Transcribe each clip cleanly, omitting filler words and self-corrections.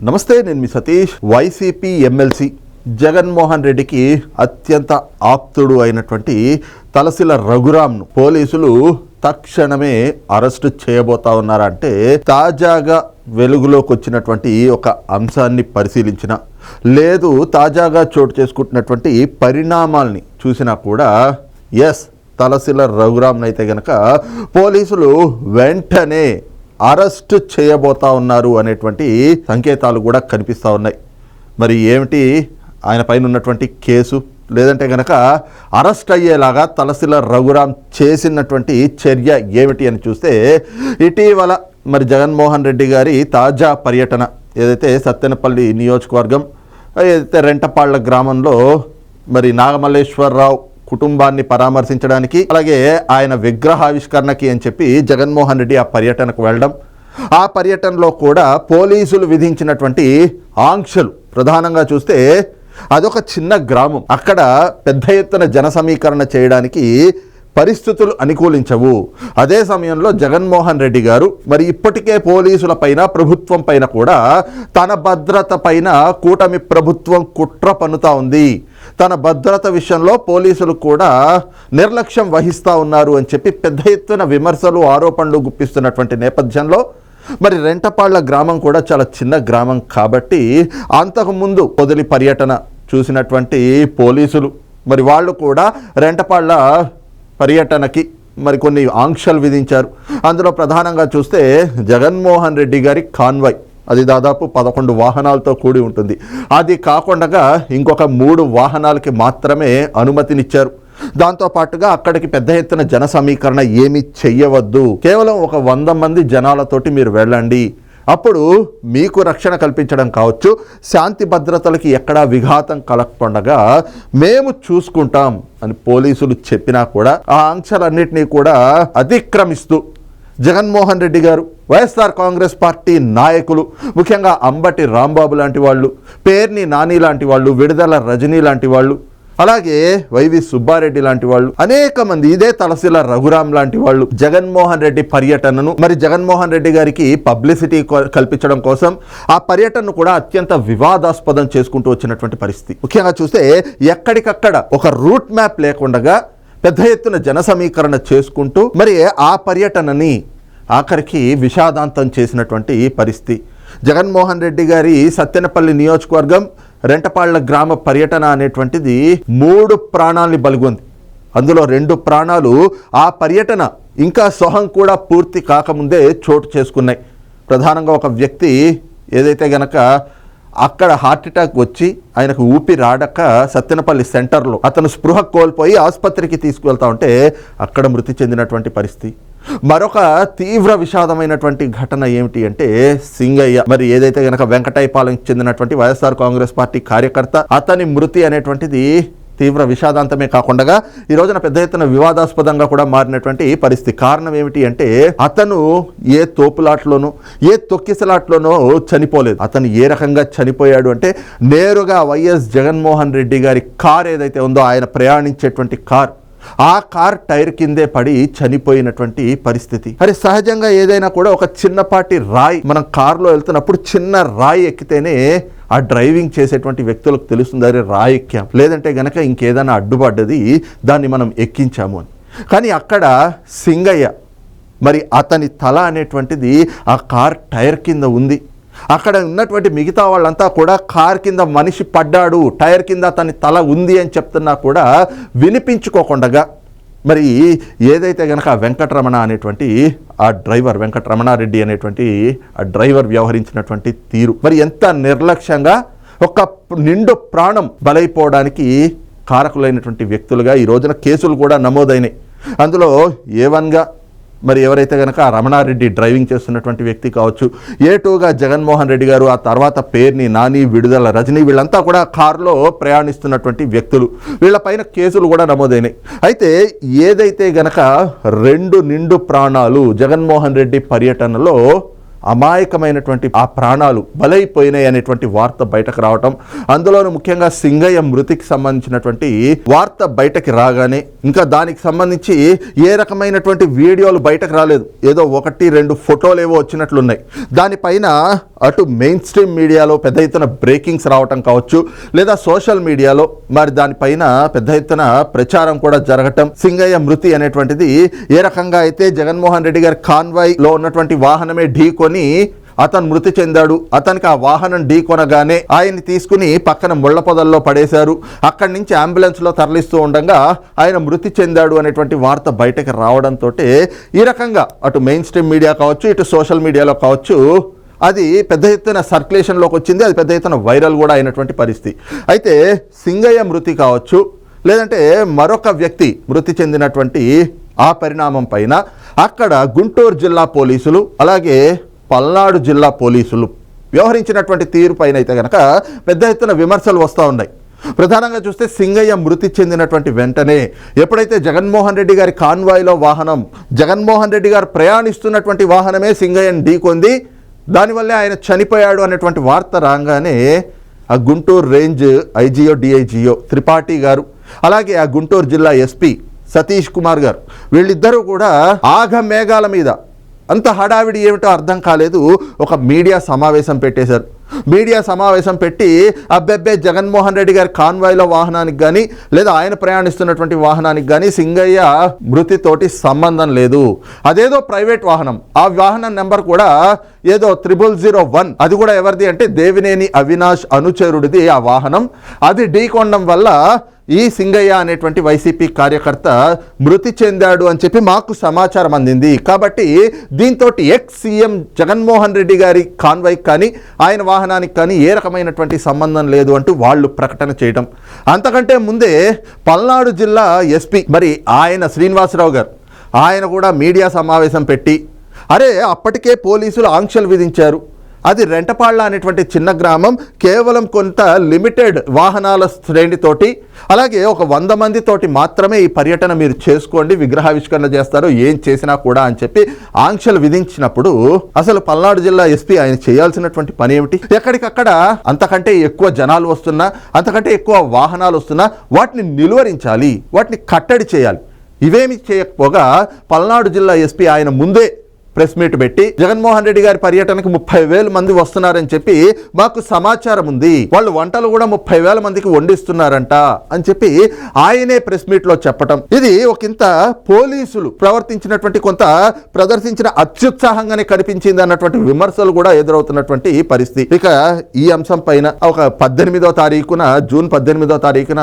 నమస్తే, నేను మీ Satish. YCP MLC Jaganmohan రెడ్డికి అత్యంత ఆప్తుడు అయినటువంటి తలసిల రఘురాంను పోలీసులు తక్షణమే అరెస్టు చేయబోతా ఉన్నారంటే తాజాగా వెలుగులోకి వచ్చినటువంటి ఒక అంశాన్ని పరిశీలించిన లేదు, తాజాగా చోటు చేసుకుంటున్నటువంటి పరిణామాల్ని చూసినా కూడా ఎస్, తలసిల రఘురాంను అయితే గనక పోలీసులు వెంటనే అరెస్ట్ చేయబోతా ఉన్నారు అనేటువంటి సంకేతాలు కూడా కనిపిస్తూ ఉన్నాయి. మరి ఏమిటి ఆయన పైన ఉన్నటువంటి కేసు, లేదంటే కనుక అరెస్ట్ అయ్యేలాగా తలసిల రఘురాం చేసినటువంటి చర్య ఏమిటి అని చూస్తే, ఇటీవల మరి జగన్మోహన్ రెడ్డి గారి తాజా పర్యటన ఏదైతే సత్తెనపల్లి నియోజకవర్గం ఏదైతే రెంటపాళ్ల గ్రామంలో మరి నాగమల్లేశ్వరరావు కుటుంబాన్ని పరామర్శించడానికి, అలాగే ఆయన విగ్రహావిష్కరణకి అని చెప్పి జగన్మోహన్ రెడ్డి ఆ పర్యటనకు వెళ్ళడం, ఆ పర్యటనలో కూడా పోలీసులు విధించినటువంటి ఆంక్షలు ప్రధానంగా చూస్తే అదొక చిన్న గ్రామం, అక్కడ పెద్ద ఎత్తున జన సమీకరణ చేయడానికి పరిస్థితులు అనుకూలించవు. అదే సమయంలో జగన్మోహన్ రెడ్డి గారు మరి ఇప్పటికే పోలీసుల పైన, ప్రభుత్వం పైన కూడా తన భద్రత పైన కూటమి ప్రభుత్వం కుట్ర పన్నుతా ఉంది, తన భద్రత విషయంలో పోలీసులు కూడా నిర్లక్ష్యం వహిస్తూ ఉన్నారు అని చెప్పి పెద్ద ఎత్తున విమర్శలు, ఆరోపణలు గుప్పిస్తున్నటువంటి నేపథ్యంలో మరి రెంటపాళ్ల గ్రామం కూడా చాలా చిన్న గ్రామం కాబట్టి అంతకుముందు పొదిలి పర్యటన చూసినటువంటి పోలీసులు మరి వాళ్ళు కూడా రెంటపాళ్ల పర్యటనకి మరి కొన్ని ఆంక్షలు విధించారు. అందులో ప్రధానంగా చూస్తే జగన్మోహన్ రెడ్డి గారి కాన్వాయ్, అది దాదాపు 11 వాహనాలతో కూడి ఉంటుంది. అది కాకుండా ఇంకొక 3 వాహనాలకి మాత్రమే అనుమతినిచ్చారు. దాంతోపాటుగా అక్కడికి పెద్ద ఎత్తున జన సమీకరణ ఏమీ చెయ్యవద్దు, కేవలం ఒక 100 మంది జనాలతోటి మీరు వెళ్ళండి, అప్పుడు మీకు రక్షణ కల్పించడం కావచ్చు, శాంతి భద్రతలకి ఎక్కడా విఘాతం కలగకుండా మేము చూసుకుంటాం అని పోలీసులు చెప్పినా కూడా ఆ ఆంక్షలన్నింటినీ కూడా అతిక్రమిస్తూ జగన్మోహన్ రెడ్డి గారు, వైఎస్ఆర్ కాంగ్రెస్ పార్టీ నాయకులు, ముఖ్యంగా అంబటి రాంబాబు లాంటి వాళ్ళు, పేర్ని నాని లాంటి వాళ్ళు, విడుదల రజనీ లాంటి వాళ్ళు, అలాగే వైవి సుబ్బారెడ్డి లాంటి వాళ్ళు, అనేక మంది, ఇదే తలసిల రఘురాం లాంటి వాళ్ళు జగన్మోహన్ రెడ్డి పర్యటనను మరి జగన్మోహన్ రెడ్డి గారికి పబ్లిసిటీ కల్పించడం కోసం ఆ పర్యటనను కూడా అత్యంత వివాదాస్పదం చేసుకుంటూ వచ్చినటువంటి పరిస్థితి. ముఖ్యంగా చూస్తే ఎక్కడికక్కడ ఒక రూట్ మ్యాప్ లేకుండా పెద్ద ఎత్తున జన సమీకరణ చేసుకుంటూ మరి ఆ పర్యటనని ఆఖరికి విషాదాంతం చేసినటువంటి పరిస్థితి. జగన్మోహన్ రెడ్డి గారి సత్తెనపల్లి నియోజకవర్గం రెంటపాళ్ల గ్రామ పర్యటన అనేటువంటిది 3 ప్రాణాలని బలిగొంది. అందులో 2 ప్రాణాలు ఆ పర్యటన ఇంకా సొహం కూడా పూర్తి కాకముందే చోటు చేసుకున్నాయి. ప్రధానంగా ఒక వ్యక్తి ఏదైతే గనక అక్కడ హార్ట్ అటాక్ వచ్చి ఆయనకు ఊపిరాడక సత్తెనపల్లి సెంటర్లో అతను స్పృహ కోల్పోయి ఆసుపత్రికి తీసుకువెళ్తా ఉంటే అక్కడ మృతి చెందినటువంటి పరిస్థితి. మరొక తీవ్ర విషాదమైనటువంటి ఘటన ఏమిటి అంటే సింగయ్య, మరి ఏదైతే గనక వెంకటాయపాలెంకి చెందినటువంటి వైఎస్ఆర్ కాంగ్రెస్ పార్టీ కార్యకర్త, అతని మృతి అనేటువంటిది తీవ్ర విషాదాంతమే కాకుండా ఈ రోజున పెద్ద ఎత్తున వివాదాస్పదంగా కూడా మారినటువంటి పరిస్థితి. కారణం ఏమిటి అంటే అతను ఏ తోపులాట్లోనో ఏ తొక్కిసలాట్లోనో చనిపోలేదు. అతను ఏ రకంగా చనిపోయాడు అంటే నేరుగా వైఎస్ జగన్మోహన్ రెడ్డి గారి కార్ ఏదైతే ఉందో, ఆయన ప్రయాణించేటువంటి కార్, ఆ కార్ టైర్ కిందే పడి చనిపోయినటువంటి పరిస్థితి. మరి సహజంగా ఏదైనా కూడా ఒక చిన్నపాటి రాయి, మనం కారులో వెళ్తున్నప్పుడు చిన్న రాయి ఎక్కితేనే ఆ డ్రైవింగ్ చేసేటువంటి వ్యక్తులకు తెలుస్తుంది, అరే రాయి ఎక్కాం, లేదంటే గనక ఇంకేదైనా అడ్డుపడ్డది దాన్ని మనం ఎక్కించాము అని. కానీ అక్కడ సింగయ్య, మరి అతని తల అనేటువంటిది ఆ కార్ టైర్ కింద ఉంది. అక్కడ ఉన్నటువంటి మిగతా వాళ్ళంతా కూడా కార్ కింద మనిషి పడ్డాడు, టైర్ కింద అతని తల ఉంది అని చెప్తున్నా కూడా వినిపించుకోకుండా మరి ఏదైతే కనుక వెంకటరమణ అనేటువంటి ఆ డ్రైవర్, వెంకటరమణారెడ్డి అనేటువంటి ఆ డ్రైవర్ వ్యవహరించినటువంటి తీరు, మరి ఎంత నిర్లక్ష్యంగా ఒక నిండు ప్రాణం బలైపోవడానికి కారకులైనటువంటి వ్యక్తులుగా ఈ రోజున కేసులు కూడా నమోదైనాయి. అందులో A1గా మరి ఎవరైతే కనుక రమణారెడ్డి డ్రైవింగ్ చేస్తున్నటువంటి వ్యక్తి కావచ్చు, A2గా జగన్మోహన్ రెడ్డి గారు, ఆ తర్వాత పేర్ని నాని, విడుదల రజనీ, వీళ్ళంతా కూడా కారులో ప్రయాణిస్తున్నటువంటి వ్యక్తులు, వీళ్ళపైన కేసులు కూడా నమోదైనాయి. అయితే ఏదైతే గనక 2 నిండు ప్రాణాలు జగన్మోహన్ రెడ్డి పర్యటనలో అమాయకమైనటువంటి ఆ ప్రాణాలు బలైపోయినాయి అనేటువంటి వార్త బయటకు రావటం, అందులోనూ ముఖ్యంగా సింగయ్య మృతికి సంబంధించినటువంటి వార్త బయటకి రాగానే ఇంకా దానికి సంబంధించి ఏ రకమైనటువంటి వీడియోలు బయటకు రాలేదు, ఏదో 1-2 ఫోటోలు ఏవో వచ్చినట్లున్నాయి. దానిపైన అటు మెయిన్ స్ట్రీమ్ మీడియాలో పెద్ద ఎత్తున బ్రేకింగ్స్ రావటం కావచ్చు, లేదా సోషల్ మీడియాలో మరి దానిపైన పెద్ద ఎత్తున ప్రచారం కూడా జరగటం. సింగయ్య మృతి అనేటువంటిది ఏ రకంగా అయితే జగన్మోహన్ రెడ్డి గారి కాన్వాయ్లో ఉన్నటువంటి వాహనమే ఢీకొని అతను మృతి చెందాడు, అతనికి ఆ వాహనం ఢీకొనగానే ఆయన్ని తీసుకుని పక్కన ముళ్ల పొదల్లో పడేశారు, అక్కడి నుంచి అంబులెన్స్లో తరలిస్తూ ఉండగా ఆయన మృతి చెందాడు అనేటువంటి వార్త బయటకు రావడంతో ఈ రకంగా అటు మెయిన్ స్ట్రీమ్ మీడియా కావచ్చు, ఇటు సోషల్ మీడియాలో కావచ్చు, అది పెద్ద ఎత్తున సర్క్యులేషన్లోకి వచ్చింది, అది పెద్ద ఎత్తున వైరల్ కూడా అయినటువంటి పరిస్థితి. అయితే సింగయ్య మృతి కావచ్చు, లేదంటే మరొక వ్యక్తి మృతి చెందినటువంటి ఆ పరిణామం పైన అక్కడ గుంటూరు జిల్లా పోలీసులు అలాగే పల్నాడు జిల్లా పోలీసులు వ్యవహరించినటువంటి తీరు పైన అయితే కనుక పెద్ద ఎత్తున విమర్శలు వస్తూ ఉన్నాయి. ప్రధానంగా చూస్తే సింగయ్య మృతి చెందినటువంటి వెంటనే ఎప్పుడైతే జగన్మోహన్ రెడ్డి గారి కాన్వాయ్లో వాహనం, జగన్మోహన్ రెడ్డి గారు ప్రయాణిస్తున్నటువంటి వాహనమే సింగయ్యను ఢీకొంది, దానివల్లే ఆయన చనిపోయాడు అనేటువంటి వార్త రాగానే ఆ గుంటూరు రేంజ్ ఐజీఓ డిఐజీఓ త్రిపాఠి గారు, అలాగే ఆ గుంటూరు జిల్లా ఎస్పీ సతీష్ కుమార్ గారు, వీళ్ళిద్దరూ కూడా ఆఘమేఘాల మీద, అంత హడావిడి ఏమిటో అర్థం కాలేదు, ఒక మీడియా సమావేశం పెట్టేశారు. మీడియా సమావేశం పెట్టి అబ్బెబ్బే జగన్మోహన్ రెడ్డి గారి కాన్వాయ్లో వాహనానికి కానీ లేదా ఆయన ప్రయాణిస్తున్నటువంటి వాహనానికి కానీ సింగయ్య మృతితోటి సంబంధం లేదు, అదేదో ప్రైవేట్ వాహనం, ఆ వాహనం నెంబర్ కూడా ఏదో 0001, అది కూడా ఎవరిది అంటే దేవినేని అవినాష్ అనుచరుడిది ఆ వాహనం, అది ఢీకొనడం వల్ల ఈ సింగయ్య అనేటువంటి వైసీపీ కార్యకర్త మృతి చెందాడు అని చెప్పి మాకు సమాచారం అందింది. కాబట్టి దీంతో ఎక్స్ సీఎం జగన్మోహన్ రెడ్డి గారి కాన్వాయ్కి కానీ ఆయన వాహనానికి కానీ ఏ రకమైనటువంటి సంబంధం లేదు అంటూ వాళ్ళు ప్రకటన చేయడం. అంతకంటే ముందే పల్నాడు జిల్లా ఎస్పీ మరి ఆయన శ్రీనివాసరావు గారు, ఆయన కూడా మీడియా సమావేశం పెట్టి అరే అప్పటికే పోలీసులు ఆంక్షలు విధించారు, అది రెంటపాళ్ళ అనేటువంటి చిన్న గ్రామం, కేవలం కొంత లిమిటెడ్ వాహనాల శ్రేణితోటి అలాగే ఒక 100 మందితోటి మాత్రమే ఈ పర్యటన మీరు చేసుకోండి, విగ్రహావిష్కరణ చేస్తారు, ఏం చేసినా కూడా అని చెప్పి ఆంక్షలు విధించినప్పుడు అసలు పల్నాడు జిల్లా ఎస్పీ ఆయన చేయాల్సినటువంటి పని ఏమిటి? ఎక్కడికక్కడ అంతకంటే ఎక్కువ జనాలు వస్తున్నా, అంతకంటే ఎక్కువ వాహనాలు వస్తున్నా వాటిని నిలువరించాలి, వాటిని కట్టడి చేయాలి. ఇవేమి చేయకపోగా పల్నాడు జిల్లా ఎస్పీ ఆయన ముందే ప్రెస్ మీట్ పెట్టి జగన్మోహన్ రెడ్డి గారి పర్యటనకు 30,000 మంది వస్తున్నారని చెప్పి మాకు సమాచారం ఉంది, వాళ్ళు వంటలు కూడా 30,000 మందికి వండిస్తున్నారంట అని చెప్పి ఆయనే ప్రెస్ మీట్ లో చెప్పటం, ఇది ఒకంత పోలీసులు ప్రవర్తించినటువంటి కొంత ప్రదర్శించిన అత్యుత్సాహంగానే కనిపించింది అన్నటువంటి విమర్శలు కూడా ఎదురవుతున్నటువంటి పరిస్థితి. ఇక ఈ అంశం పైన ఒక 18వ తారీఖున జూన్ 18వ తారీఖున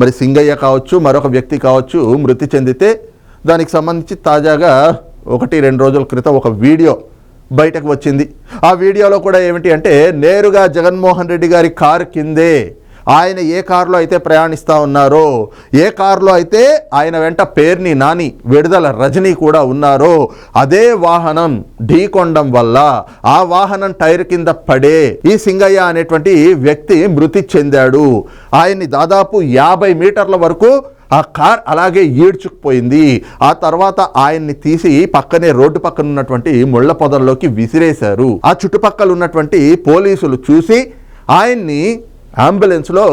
మరి సింగయ్య కావచ్చు మరొక వ్యక్తి కావచ్చు మృతి చెందితే దానికి సంబంధించి తాజాగా 1-2 రోజుల క్రితం ఒక వీడియో బయటకు వచ్చింది. ఆ వీడియోలో కూడా ఏమిటి అంటే నేరుగా జగన్మోహన్ రెడ్డి గారి కారు కిందే ఆయన ఏ కారులో అయితే ప్రయాణిస్తూ ఉన్నారో, ఏ కారులో అయితే ఆయన వెంట పేర్ని నాని, విడుదల రజనీ కూడా ఉన్నారో అదే వాహనం ఢీకొనడం వల్ల ఆ వాహనం టైర్ కింద పడే ఈ సింగయ్య అనేటువంటి వ్యక్తి మృతి చెందాడు. ఆయన్ని దాదాపు 50 మీటర్ల వరకు ఆ కార్ అలాగే ఈడ్చుకుపోయింది. ఆ తర్వాత ఆయన్ని తీసి పక్కనే రోడ్డు పక్కన ఉన్నటువంటి ముళ్ల పొదల్లోకి విసిరేశారు. ఆ చుట్టుపక్కల ఉన్నటువంటి పోలీసులు చూసి ఆయన్ని అంబులెన్స్లో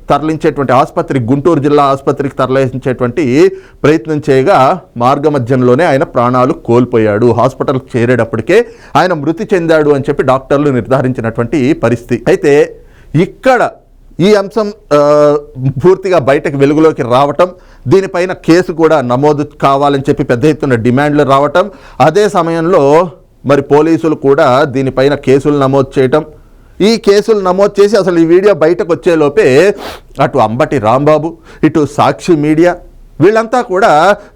తరలించేటువంటి ఆసుపత్రి, గుంటూరు జిల్లా ఆసుపత్రికి తరలించేటువంటి ప్రయత్నం చేయగా మార్గమధ్యంలోనే ఆయన ప్రాణాలు కోల్పోయాడు. హాస్పిటల్కి చేరేటప్పటికే ఆయన మృతి చెందాడు అని చెప్పి డాక్టర్లు నిర్ధారించినటువంటి పరిస్థితి. అయితే ఇక్కడ ఈ అంశం పూర్తిగా బయటకు వెలుగులోకి రావటం, దీనిపైన కేసు కూడా నమోదు కావాలని చెప్పి పెద్ద ఎత్తున డిమాండ్లు రావటం, అదే సమయంలో మరి పోలీసులు కూడా దీనిపైన కేసులు నమోదు చేయటం, ఈ కేసులు నమోదు చేసి అసలు ఈ వీడియో బయటకు వచ్చేలోపే అటు అంబటి రాంబాబు, ఇటు సాక్షి మీడియా వీళ్ళంతా కూడా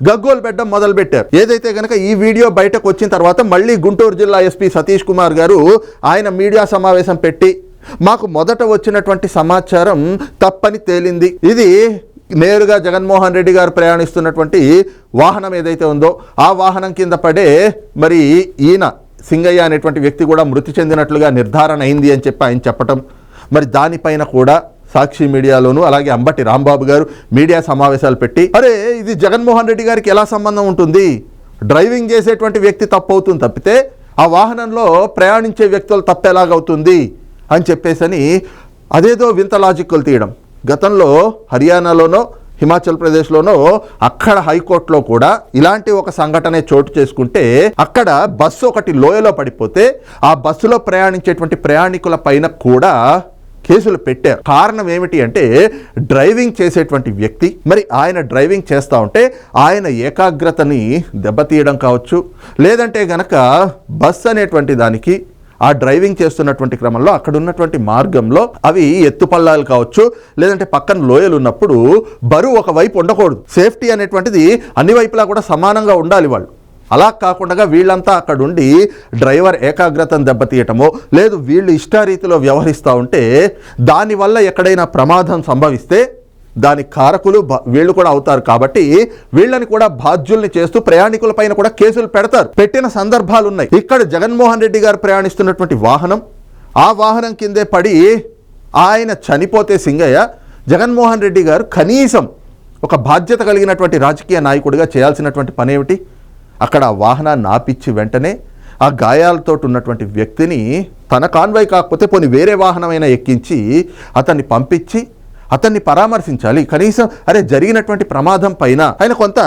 గగ్గోలు పెట్టడం మొదలుపెట్టారు. ఏదైతే కనుక ఈ వీడియో బయటకు వచ్చిన తర్వాత మళ్ళీ గుంటూరు జిల్లా ఎస్పీ సతీష్ కుమార్ గారు ఆయన మీడియా సమావేశం పెట్టి మాకు మొదట వచ్చినటువంటి సమాచారం తప్పని తేలింది, ఇది నేరుగా జగన్మోహన్ రెడ్డి గారు ప్రయాణిస్తున్నటువంటి వాహనం ఏదైతే ఉందో ఆ వాహనం కింద పడే మరి ఈయన సింగయ్య అనేటువంటి వ్యక్తి కూడా మృతి చెందినట్లుగా నిర్ధారణ అయింది అని చెప్పి ఆయన చెప్పటం, మరి దానిపైన కూడా సాక్షి మీడియాలోను అలాగే అంబటి రాంబాబు గారు మీడియా సమావేశాలు పెట్టి అరే ఇది జగన్మోహన్ రెడ్డి గారికి ఎలా సంబంధం ఉంటుంది, డ్రైవింగ్ చేసేటువంటి వ్యక్తి తప్పు అవుతుంది తప్పితే ఆ వాహనంలో ప్రయాణించే వ్యక్తులు తప్పెలాగవుతుంది అని చెప్పేసని అదేదో వింత లాజిక్లు తీయడం. గతంలో హర్యానాలోనో హిమాచల్ ప్రదేశ్లోనో అక్కడ హైకోర్టులో కూడా ఇలాంటి ఒక సంఘటన చోటు చేసుకుంటే అక్కడ బస్సు ఒకటి లోయలో పడిపోతే ఆ బస్సులో ప్రయాణించేటువంటి ప్రయాణికుల పైన కూడా కేసులు పెట్టారు. కారణం ఏమిటి అంటే డ్రైవింగ్ చేసేటువంటి వ్యక్తి మరి ఆయన డ్రైవింగ్ చేస్తూ ఉంటే ఆయన ఏకాగ్రతని దెబ్బతీయడం కావచ్చు, లేదంటే గనక బస్ అనేటువంటి దానికి ఆ డ్రైవింగ్ చేస్తున్నటువంటి క్రమంలో అక్కడ ఉన్నటువంటి మార్గంలో అవి ఎత్తుపల్లాలు కావచ్చు, లేదంటే పక్కన లోయలు ఉన్నప్పుడు బరువు ఒకవైపు ఉండకూడదు. సేఫ్టీ అనేటువంటిది అన్ని వైపులా కూడా సమానంగా ఉండాలి. వాళ్ళు అలా కాకుండా వీళ్ళంతా అక్కడ ఉండి డ్రైవర్ ఏకాగ్రతను దెబ్బతీయటమో లేదు వీళ్ళు ఇష్టారీతిలో వ్యవహరిస్తూ ఉంటే దానివల్ల ఎక్కడైనా ప్రమాదం సంభవిస్తే దాని కారకులు వీళ్ళు కూడా అవుతారు. కాబట్టి వీళ్ళని కూడా బాధ్యుల్ని చేస్తూ ప్రయాణికుల పైన కూడా కేసులు పెడతారు. పెట్టిన సందర్భాలు ఉన్నాయి. ఇక్కడ జగన్మోహన్ రెడ్డి గారు ప్రయాణిస్తున్నటువంటి వాహనం ఆ వాహనం కిందే పడి ఆయన చనిపోతే సింగయ్య జగన్మోహన్ రెడ్డి గారు కనీసం ఒక బాధ్యత కలిగినటువంటి రాజకీయ నాయకుడిగా చేయాల్సినటువంటి పని ఏమిటి? అక్కడ ఆ వాహనాన్ని ఆపిచ్చి వెంటనే ఆ గాయాలతో ఉన్నటువంటి వ్యక్తిని తన కాన్వాయ్ కాకపోతే పోనీ వేరే వాహనమైనా ఎక్కించి అతన్ని పంపించి అతన్ని పరామర్శించాలి. కనీసం అరే జరిగినటువంటి ప్రమాదం పైన ఆయన కొంత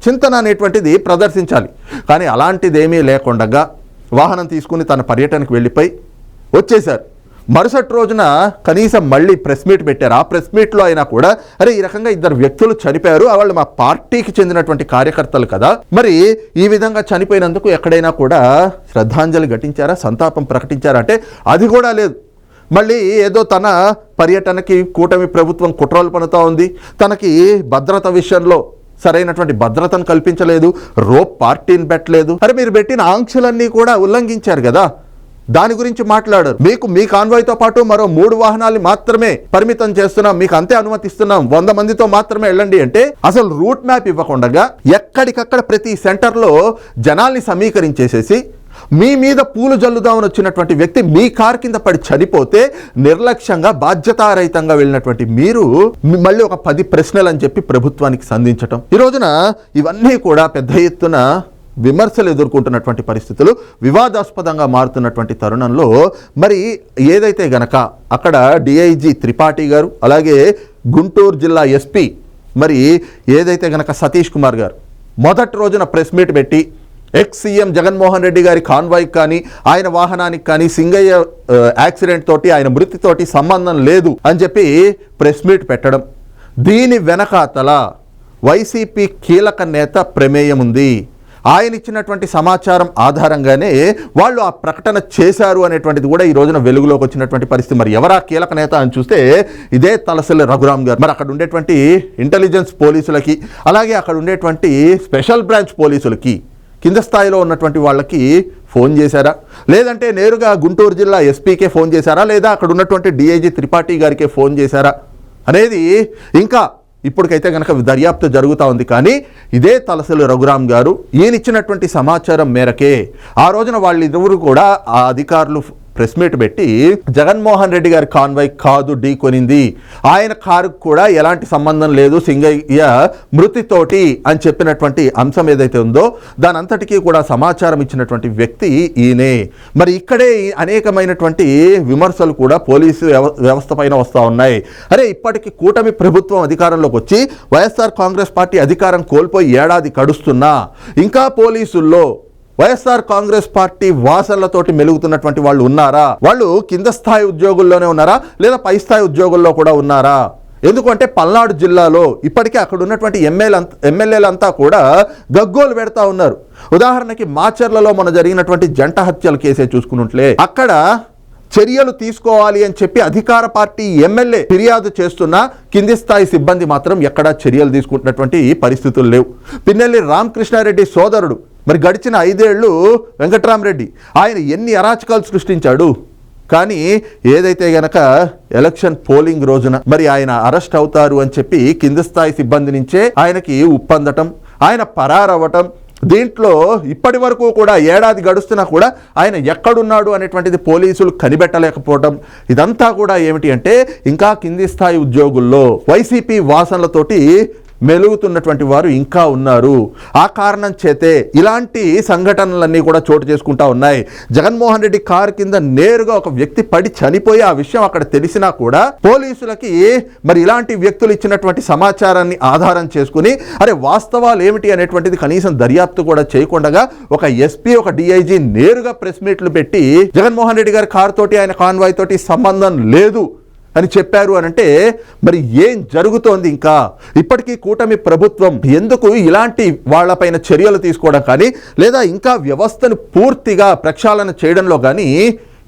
చింతన అనేటువంటిది ప్రదర్శించాలి. కానీ అలాంటిదేమీ లేకుండా వాహనం తీసుకుని తన పర్యటనకు వెళ్ళిపోయి వచ్చేశారు. మరుసటి రోజున కనీసం మళ్ళీ ప్రెస్ మీట్ పెట్టారు. ఆ ప్రెస్ మీట్లో అయినా కూడా అరే ఈ రకంగా 2 వ్యక్తులు చనిపోయారు, వాళ్ళు మా పార్టీకి చెందినటువంటి కార్యకర్తలు కదా, మరి ఈ విధంగా చనిపోయినందుకు ఎక్కడైనా కూడా శ్రద్ధాంజలి ఘటించారా, సంతాపం ప్రకటించారా అంటే అది కూడా లేదు. మళ్ళీ ఏదో తన పర్యటనకి కూటమి ప్రభుత్వం కుట్రలు పనుతూ ఉంది, తనకి భద్రత విషయంలో సరైనటువంటి భద్రతను కల్పించలేదు, రోప్ పార్టీని పెట్టలేదు. అరే మీరు పెట్టిన ఆంక్షలన్నీ కూడా ఉల్లంఘించారు కదా, దాని గురించి మాట్లాడారు. మీ కాన్వాయ్తో పాటు మరో 3 వాహనాలు మాత్రమే పరిమితం చేస్తున్నాం, మీకు అంతే అనుమతిస్తున్నాం, 100 మందితో మాత్రమే వెళ్ళండి అంటే అసలు రూట్ మ్యాప్ ఇవ్వకుండా ఎక్కడికక్కడ ప్రతి సెంటర్లో జనాల్ని సమీకరించేసేసి మీ మీద పూలు జల్లుదామని వచ్చినటువంటి వ్యక్తి మీ కారు కింద పడి చనిపోతే నిర్లక్ష్యంగా బాధ్యతారహితంగా వెళ్ళినటువంటి మీరు మళ్ళీ ఒక 10 ప్రశ్నలు అని చెప్పి ప్రభుత్వానికి సంధించటం. ఈ రోజున ఇవన్నీ కూడా పెద్ద ఎత్తున విమర్శలు ఎదుర్కొంటున్నటువంటి పరిస్థితులు, వివాదాస్పదంగా మారుతున్నటువంటి తరుణంలో మరి ఏదైతే గనక అక్కడ డిఐజీ త్రిపాఠి గారు అలాగే గుంటూరు జిల్లా ఎస్పీ మరి ఏదైతే గనక సతీష్ కుమార్ గారు మొదటి రోజున ప్రెస్ మీట్ పెట్టి ఎక్స్-సీఎం జగన్మోహన్ రెడ్డి గారి కాన్వాయ్కి కానీ ఆయన వాహనానికి కానీ సింగయ్య యాక్సిడెంట్ తోటి ఆయన మృతితోటి సంబంధం లేదు అని చెప్పి ప్రెస్ మీట్ పెట్టడం, దీని వెనకాతల వైసీపీ కీలక నేత ప్రమేయం ఉంది. ఆయన ఇచ్చినటువంటి సమాచారం ఆధారంగానే వాళ్ళు ఆ ప్రకటన చేశారు అనేటువంటిది కూడా ఈ రోజున వెలుగులోకి వచ్చినటువంటి పరిస్థితి. మరి ఎవరా కీలక నేత అని చూస్తే ఇదే తలసిల రఘురామ్ గారు. మరి అక్కడ ఉండేటువంటి ఇంటెలిజెన్స్ పోలీసులకి అలాగే అక్కడ ఉండేటువంటి స్పెషల్ బ్రాంచ్ పోలీసులకి కింద స్థాయిలో ఉన్నటువంటి వాళ్ళకి ఫోన్ చేశారా, లేదంటే నేరుగా గుంటూరు జిల్లా ఎస్పీకే ఫోన్ చేశారా, లేదా అక్కడ ఉన్నటువంటి డిఐజీ త్రిపాఠి గారికే ఫోన్ చేశారా అనేది ఇంకా ఇప్పటికైతే కనుక దర్యాప్తు జరుగుతూ ఉంది. కానీ ఇదే తలసిల రఘురామ్ గారు ఈయన ఇచ్చినటువంటి సమాచారం మేరకే ఆ రోజున వాళ్ళిద్దరు కూడా ఆ అధికారులు ప్రెస్ మీట్ పెట్టి జగన్మోహన్ రెడ్డి గారి కాన్వాయ్ కాదు ఢీకొనింది, ఆయన కారుకు కూడా ఎలాంటి సంబంధం లేదు సింగయ్య మృతితోటి అని చెప్పినటువంటి అంశం ఏదైతే ఉందో దాని అంతటికీ కూడా సమాచారం ఇచ్చినటువంటి వ్యక్తి ఈయనే. మరి ఇక్కడే అనేకమైనటువంటి విమర్శలు కూడా పోలీసు వ్యవస్థ పైన వస్తూ ఉన్నాయి. అరే ఇప్పటికీ కూటమి ప్రభుత్వం అధికారంలోకి వచ్చి వైఎస్ఆర్ కాంగ్రెస్ పార్టీ అధికారం కోల్పోయి ఏడాది గడుస్తున్నా ఇంకా పోలీసుల్లో వైఎస్ఆర్ కాంగ్రెస్ పార్టీ వాసనలతోటి మెలుగుతున్నటువంటి వాళ్ళు ఉన్నారా? వాళ్ళు కింద స్థాయి ఉద్యోగుల్లోనే ఉన్నారా లేదా పై స్థాయి ఉద్యోగుల్లో కూడా ఉన్నారా? ఎందుకంటే పల్నాడు జిల్లాలో ఇప్పటికే అక్కడ ఉన్నటువంటి ఎమ్మెల్యేలంతా కూడా గగ్గోలు పెడతా ఉన్నారు. ఉదాహరణకి మాచర్లలో మొన్న జరిగినటువంటి జంట హత్యల కేసే చూసుకున్నట్లే అక్కడ చర్యలు తీసుకోవాలి అని చెప్పి అధికార పార్టీ ఎమ్మెల్యే ఫిర్యాదు చేస్తున్నా కింది స్థాయి సిబ్బంది మాత్రం ఎక్కడా చర్యలు తీసుకుంటున్నటువంటి పరిస్థితులు లేవు. పిన్నెల్లి రామకృష్ణారెడ్డి సోదరుడు మరి గడిచిన 5 ఏళ్ళు వెంకట్రామరెడ్డి ఆయన ఎన్ని అరాచకాలు సృష్టించాడు. కానీ ఏదైతే గనక ఎలక్షన్ పోలింగ్ రోజున మరి ఆయన అరెస్ట్ అవుతారు అని చెప్పి కింద స్థాయి సిబ్బంది నుంచే ఆయనకి ఉప్పందటం, ఆయన పరారవ్వటం, దీంట్లో ఇప్పటి వరకు కూడా ఏడాది గడుస్తున్నా కూడా ఆయన ఎక్కడున్నాడు అనేటువంటిది పోలీసులు కనిపెట్టలేకపోవడం, ఇదంతా కూడా ఏమిటి అంటే ఇంకా కింది స్థాయి ఉద్యోగుల్లో వైసీపీ వాసనలతోటి మెలుగుతున్నటువంటి వారు ఇంకా ఉన్నారు. ఆ కారణం చేతే ఇలాంటి సంఘటనలన్నీ కూడా చోటు చేసుకుంటా ఉన్నాయి. జగన్మోహన్ రెడ్డి కారు కింద నేరుగా ఒక వ్యక్తి పడి చనిపోయి ఆ విషయం అక్కడ తెలిసినా కూడా పోలీసులకి మరి ఇలాంటి వ్యక్తులు ఇచ్చినటువంటి సమాచారాన్ని ఆధారం చేసుకుని అరే వాస్తవాలు ఏమిటి అనేటువంటిది కనీసం దర్యాప్తు కూడా చేయకుండా ఒక ఎస్పీ ఒక డిఐజీ నేరుగా ప్రెస్ మీట్లు పెట్టి జగన్మోహన్ రెడ్డి గారి కారు తోటి ఆయన కాన్వాయ్ తోటి సంబంధం లేదు అని చెప్పారు అనంటే మరి ఏం జరుగుతోంది? ఇంకా ఇప్పటికీ కూటమి ప్రభుత్వం ఎందుకు ఇలాంటి వాళ్లపైన చర్యలు తీసుకోవడం కానీ లేదా ఇంకా వ్యవస్థను పూర్తిగా ప్రక్షాళన చేయడంలో కానీ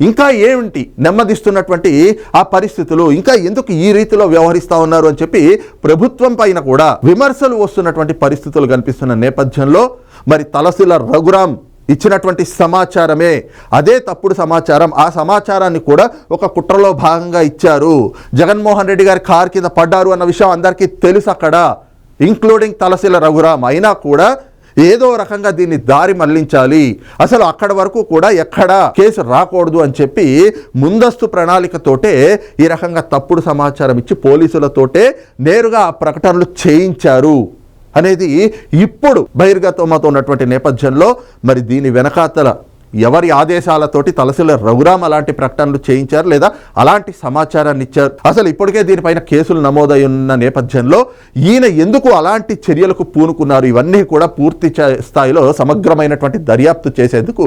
ఇంకా ఏమిటి నెమ్మదిస్తున్నటువంటి ఆ పరిస్థితులు, ఇంకా ఎందుకు ఈ రీతిలో వ్యవహరిస్తూ ఉన్నారు అని చెప్పి ప్రభుత్వం పైన కూడా విమర్శలు వస్తున్నటువంటి పరిస్థితులు కనిపిస్తున్న నేపథ్యంలో మరి తలసిల రఘురాం ఇచ్చినటువంటి సమాచారమే అదే తప్పుడు సమాచారం. ఆ సమాచారాన్ని కూడా ఒక కుట్రలో భాగంగా ఇచ్చారు. జగన్మోహన్ రెడ్డి గారి కారు కింద పడ్డారు అన్న విషయం అందరికీ తెలుసు అక్కడ, ఇంక్లూడింగ్ తలసిల రఘురాం. అయినా కూడా ఏదో రకంగా దీన్ని దారి మళ్లించాలి, అసలు అక్కడి వరకు కూడా ఎక్కడ కేసు రాకూడదు అని చెప్పి ముందస్తు ప్రణాళికతోటే ఈ రకంగా తప్పుడు సమాచారం ఇచ్చి పోలీసులతోటే నేరుగా ఆ ప్రకటనలు చేయించారు అనేది ఇప్పుడు బహిర్గతమవుతూ ఉన్నటువంటి నేపథ్యంలో మరి దీని వెనకాతల ఎవరి ఆదేశాలతోటి తలసిల రఘురాం అలాంటి ప్రకటనలు చేయించారు లేదా అలాంటి సమాచారాన్ని ఇచ్చారు, అసలు ఇప్పటికే దీనిపైన కేసులు నమోదై ఉన్న నేపథ్యంలో ఈయన ఎందుకు అలాంటి చర్యలకు పూనుకున్నారు, ఇవన్నీ కూడా పూర్తి స్థాయిలో సమగ్రమైనటువంటి దర్యాప్తు చేసేందుకు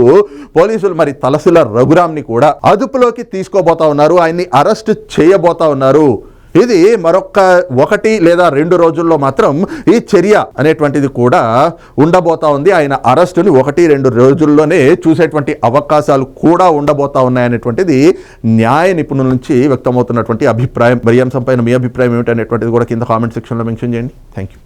పోలీసులు మరి తలసిల రఘురాంని కూడా అదుపులోకి తీసుకోబోతా ఉన్నారు, ఆయన్ని అరెస్ట్ చేయబోతా ఉన్నారు. ఇది మరొక 1 లేదా 2 రోజుల్లో మాత్రం ఈ చర్య అనేటువంటిది కూడా ఉండబోతా ఉంది. ఆయన అరెస్టుని 1-2 రోజుల్లోనే చూసేటువంటి అవకాశాలు కూడా ఉండబోతా ఉన్నాయనేటువంటిది న్యాయ నిపుణుల నుంచి వ్యక్తమవుతున్నటువంటి అభిప్రాయం. మరి అంశంపైన మీ అభిప్రాయం ఏమిటనేటువంటిది కూడా కింద కామెంట్ సెక్షన్లో మెన్షన్ చేయండి. Thank you.